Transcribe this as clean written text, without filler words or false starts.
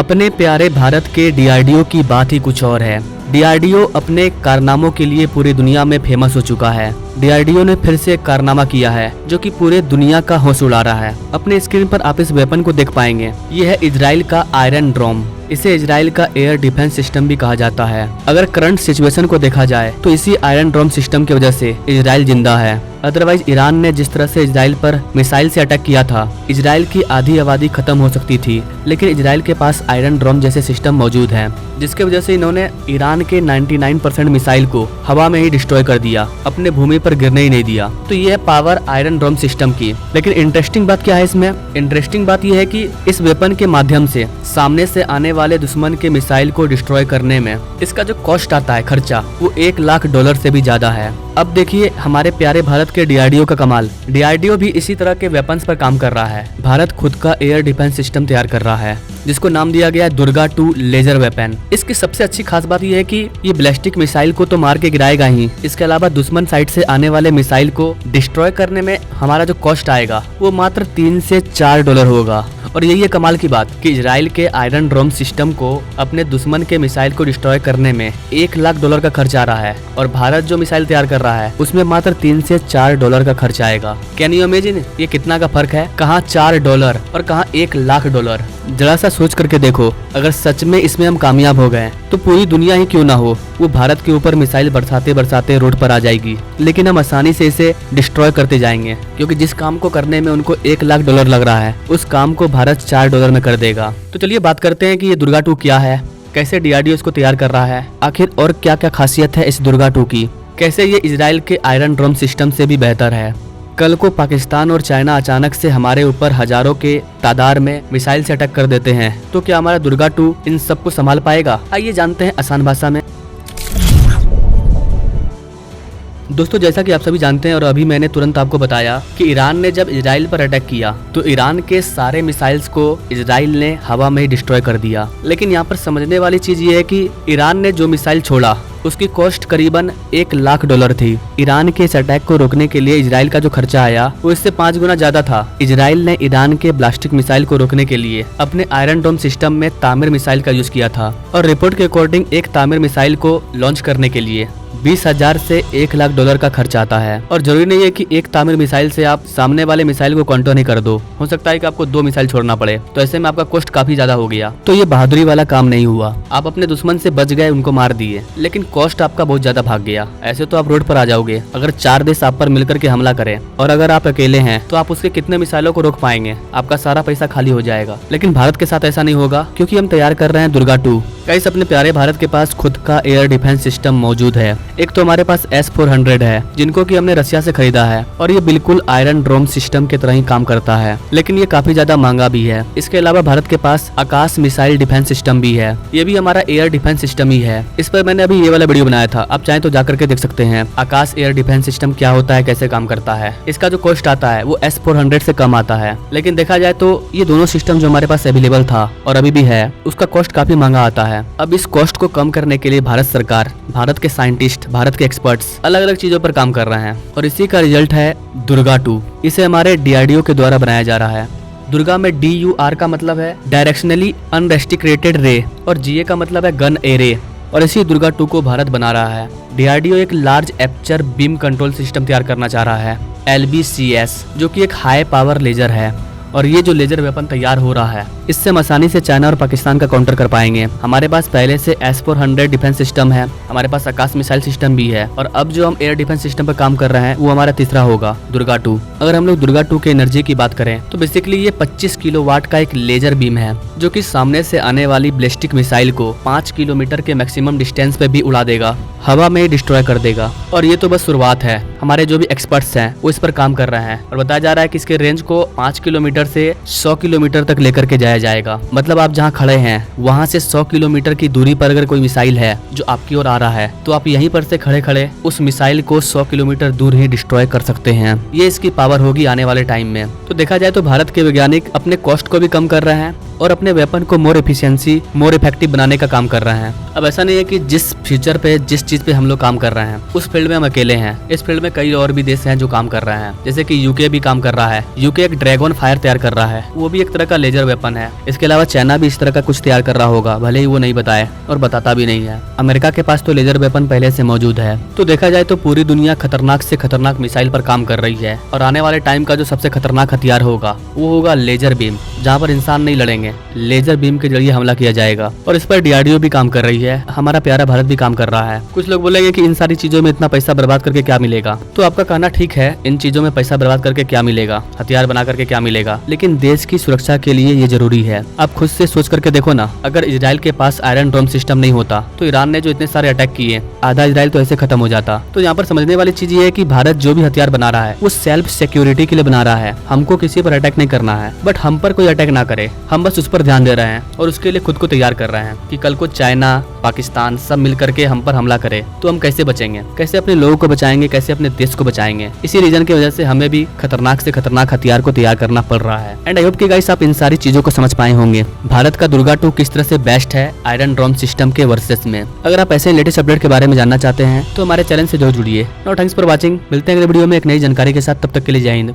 अपने प्यारे भारत के डीआरडीओ की बात ही कुछ और है। डीआरडीओ अपने कारनामों के लिए पूरी दुनिया में फेमस हो चुका है। डीआरडीओ ने फिर से एक कारनामा किया है जो कि पूरे दुनिया का होश उड़ा रहा है। अपने स्क्रीन पर आप इस वेपन को देख पाएंगे। ये है इजराइल का आयरन ड्रोम। इसे इजराइल का एयर डिफेंस सिस्टम भी कहा जाता है। अगर करंट सिचुएशन को देखा जाए तो इसी आयरन ड्रोम सिस्टम की वजह से इजराइल जिंदा है। अदरवाइज ईरान ने जिस तरह से इजराइल पर मिसाइल से अटैक किया था, इजराइल की आधी आबादी खत्म हो सकती थी। लेकिन इजराइल के पास आयरन ड्रोम जैसे सिस्टम मौजूद है, जिसकी वजह से इन्होंने ईरान के 99% मिसाइल को हवा में ही डिस्ट्रॉय कर दिया, अपने भूमि पर गिरने ही नहीं दिया। तो ये है पावर आयरन ड्रोम सिस्टम की। लेकिन इंटरेस्टिंग बात क्या है इसमें? इंटरेस्टिंग बात यह है कि इस वेपन के माध्यम से सामने से आने वाले दुश्मन के मिसाइल को डिस्ट्रॉय करने में इसका जो कॉस्ट आता है, खर्चा, वो $1 लाख से भी ज्यादा है। अब देखिए हमारे प्यारे भारत के डीआरडीओ का कमाल। डीआरडीओ भी इसी तरह के वेपन्स पर काम कर रहा है। भारत खुद का एयर डिफेंस सिस्टम तैयार कर रहा है जिसको नाम दिया गया है दुर्गा 2 लेजर वेपन। इसकी सबसे अच्छी खास बात यह है कि ये बैलिस्टिक मिसाइल को तो मार के गिराएगा ही, इसके अलावा दुश्मन साइड से आने वाले मिसाइल को डिस्ट्रॉय करने में हमारा जो कॉस्ट आएगा वो मात्र $3 से $4 होगा। और यही है कमाल की बात कि इजराइल के आयरन ड्रोम सिस्टम को अपने दुश्मन के मिसाइल को डिस्ट्रॉय करने में $1 लाख का खर्च आ रहा है, और भारत जो मिसाइल तैयार कर रहा है उसमें मात्र $3 से $4 का खर्च आएगा। कैन यू इमेजिन ये कितना का फर्क है? कहाँ $4 और कहाँ $1 लाख। जरा सा सोच करके देखो, अगर सच में इसमें हम कामयाब हो गए तो पूरी दुनिया ही क्यों ना हो, वो भारत के ऊपर मिसाइल बरसाते बरसाते रोड पर आ जाएगी। लेकिन हम आसानी से इसे डिस्ट्रॉय करते जाएंगे, क्योंकि जिस काम को करने में उनको $1 लाख लग रहा है उस काम को भारत $4 में कर देगा। तो चलिए बात करते हैं कि ये दुर्गा 2 क्या है, कैसे डीआरडीओ इसको तैयार कर रहा है, आखिर और क्या क्या खासियत है इस दुर्गा 2 की, कैसे ये इजराइल के आयरन ड्रोम सिस्टम से भी बेहतर है। कल को पाकिस्तान और चाइना अचानक से हमारे ऊपर हजारों के तादाद में मिसाइल से अटैक कर देते हैं, तो क्या हमारा दुर्गा 2 इन सबको संभाल पाएगा? आइए जानते हैं आसान भाषा में। दोस्तों, जैसा कि आप सभी जानते हैं और अभी मैंने तुरंत आपको बताया कि ईरान ने जब इजराइल पर अटैक किया तो ईरान के सारे मिसाइल्स को इजराइल ने हवा में ही डिस्ट्रॉय कर दिया। लेकिन यहाँ पर समझने वाली चीज ये है कि ईरान ने जो मिसाइल छोड़ा उसकी कॉस्ट करीबन $1 लाख थी। ईरान के इस अटैक को रोकने के लिए इजराइल का जो खर्चा आया वो इससे 5 गुना ज्यादा था। इजराइल ने ईरान के बैलिस्टिक मिसाइल को रोकने के लिए अपने आयरन डोम सिस्टम में तामिर मिसाइल का यूज किया था, और रिपोर्ट के अकॉर्डिंग एक तामिर मिसाइल को लॉन्च करने के लिए 20,000 से $1 लाख का खर्च आता है। और जरूरी नहीं है कि एक तामिर मिसाइल से आप सामने वाले मिसाइल को काउंटर नहीं कर दो, हो सकता है कि आपको 2 मिसाइल छोड़ना पड़े, तो ऐसे में आपका कॉस्ट काफी ज्यादा हो गया। तो ये बहादुरी वाला काम नहीं हुआ, आप अपने दुश्मन से बच गए, उनको मार दिए, लेकिन कॉस्ट आपका बहुत ज्यादा भाग गया। ऐसे तो आप रोड पर आ जाओगे अगर 4 देश आप पर मिलकर के हमला करें, और अगर आप अकेले हैं तो आप उसके कितने मिसाइलों को रोक पाएंगे? आपका सारा पैसा खाली हो जाएगा। लेकिन भारत के साथ ऐसा नहीं होगा, क्योंकि हम तैयार कर रहे हैं दुर्गा 2। गाइस, अपने प्यारे भारत के पास खुद का एयर डिफेंस सिस्टम मौजूद है। एक तो हमारे पास S-400 है जिनको कि हमने रसिया से खरीदा है, और ये बिल्कुल आयरन ड्रोम सिस्टम की तरह ही काम करता है, लेकिन ये काफी ज्यादा महंगा भी है। इसके अलावा भारत के पास आकाश मिसाइल डिफेंस सिस्टम भी है, ये भी हमारा एयर डिफेंस सिस्टम ही है। इस पर मैंने अभी ये वाला वीडियो बनाया था, आप चाहें तो जाकर के देख सकते हैं। आकाश एयर डिफेंस सिस्टम क्या होता है, कैसे काम करता है। इसका जो कॉस्ट आता है वो S-400 से कम आता है, लेकिन देखा जाए तो ये दोनों सिस्टम जो हमारे पास अवेलेबल था और अभी भी है, उसका कॉस्ट काफी महंगा आता है। अब इस कॉस्ट को कम करने के लिए भारत सरकार, भारत के साइंटिस्ट, भारत के एक्सपर्ट्स अलग अलग चीजों पर काम कर रहे हैं, और इसी का रिजल्ट है दुर्गा 2। इसे हमारे डीआरडीओ के द्वारा बनाया जा रहा है। दुर्गा में DUR का मतलब है डायरेक्शनली अनरेस्ट्रिक्टेड रे, और GA का मतलब है गन एरे, और इसी दुर्गा 2 को भारत बना रहा है। डीआरडीओ एक large aperture beam control system तैयार करना चाह रहा है, LBCS, जो कि एक हाई पावर लेजर है। और ये जो लेजर वेपन तैयार हो रहा है इससे हम आसानी से चाइना और पाकिस्तान का काउंटर कर पाएंगे। हमारे पास पहले से S-400 डिफेंस सिस्टम है, हमारे पास आकाश मिसाइल सिस्टम भी है, और अब जो हम एयर डिफेंस सिस्टम पर काम कर रहे हैं वो हमारा तीसरा होगा, दुर्गा 2। अगर हम लोग दुर्गा 2 के एनर्जी की बात करें तो बेसिकली ये 25 किलोवाट का एक लेजर बीम है, जो कि सामने से आने वाली बैलिस्टिक मिसाइल को 5 किलोमीटर के मैक्सिमम डिस्टेंस पे भी उड़ा देगा, हवा में डिस्ट्रॉय कर देगा। और ये तो बस शुरुआत है, हमारे जो भी एक्सपर्ट्स हैं वो इस पर काम कर रहे हैं, और बताया जा रहा है कि इसके रेंज को 5 किलोमीटर से 100 किलोमीटर तक लेकर के जाया जाएगा। मतलब आप जहां खड़े हैं वहां से 100 किलोमीटर की दूरी पर अगर कोई मिसाइल है जो आपकी ओर आ रहा है, तो आप यहीं पर से खड़े खड़े उस मिसाइल को 100 किलोमीटर दूर ही डिस्ट्रॉय कर सकते हैं। ये इसकी पावर होगी आने वाले टाइम में। तो देखा जाए तो भारत के वैज्ञानिक अपने कॉस्ट को भी कम कर रहे हैं, और अपने वेपन को मोर एफिशिएंसी मोर इफेक्टिव बनाने का काम कर रहे हैं। अब ऐसा नहीं है कि जिस फ्यूचर पे जिस चीज पे हम लोग काम कर रहे हैं उस फील्ड में हम अकेले हैं। इस फील्ड में कई और भी देश हैं जो काम कर रहे हैं, जैसे कि यूके भी काम कर रहा है। यूके एक ड्रैगन फायर तैयार कर रहा है, वो भी एक तरह का लेजर वेपन है। इसके अलावा चाइना भी इस तरह का कुछ तैयार कर रहा होगा, भले ही वो नहीं बताए और बताता भी नहीं है। अमेरिका के पास तो लेजर वेपन पहले से मौजूद है। तो देखा जाए तो पूरी दुनिया खतरनाक से खतरनाक मिसाइल पर काम कर रही है और आने वाले टाइम का जो सबसे खतरनाक हथियार होगा वो होगा लेजर बीम, जहाँ पर इंसान नहीं लड़ेंगे, लेजर बीम के जरिए हमला किया जाएगा। और इस पर डीआरडीओ भी काम कर रही है, हमारा प्यारा भारत भी काम कर रहा है। कुछ लोग बोलेंगे कि इन सारी चीजों में इतना पैसा बर्बाद करके क्या मिलेगा, तो आपका कहना ठीक है, इन चीजों में पैसा बर्बाद करके क्या मिलेगा, हथियार बना करके क्या मिलेगा, लेकिन देश की सुरक्षा के लिए ये जरूरी है। आप खुद से सोच करके देखो ना, अगर इजराइल के पास आयरन डोम सिस्टम नहीं होता तो ईरान ने जो इतने सारे अटैक किए, आधा इजराइल तो ऐसे खत्म हो जाता। तो यहाँ पर समझने वाली चीज ये है कि भारत जो भी हथियार बना रहा है वो सेल्फ सिक्योरिटी के लिए बना रहा है। हमको किसी पर अटैक नहीं करना है, बट हम पर कोई अटैक ना करे, हम बस उस पर ध्यान दे रहे हैं और उसके लिए खुद को तैयार कर रहे हैं कि कल को चाइना, पाकिस्तान सब मिल करके हम पर हमला करे तो हम कैसे बचेंगे, कैसे अपने लोगों को बचाएंगे, कैसे अपने देश को बचाएंगे। इसी रीजन की वजह से हमें भी खतरनाक से खतरनाक हथियार को तैयार करना पड़ रहा है। एंड आई होप कि गाइस आप इन सारी चीजों को समझ पाए होंगे, भारत का दुर्गा 2 किस तरह से बेस्ट है आयरन ड्रोन सिस्टम के वर्सेस में। अगर आप ऐसे लेटेस्ट अपडेट के बारे में जानना चाहते हैं तो हमारे चैनल से जरूर जुड़िए। नाउ थैंक्स फॉर वॉचिंग, मिलते हैं अगले वीडियो में एक नई जानकारी के साथ, तब तक के लिए जय हिंद।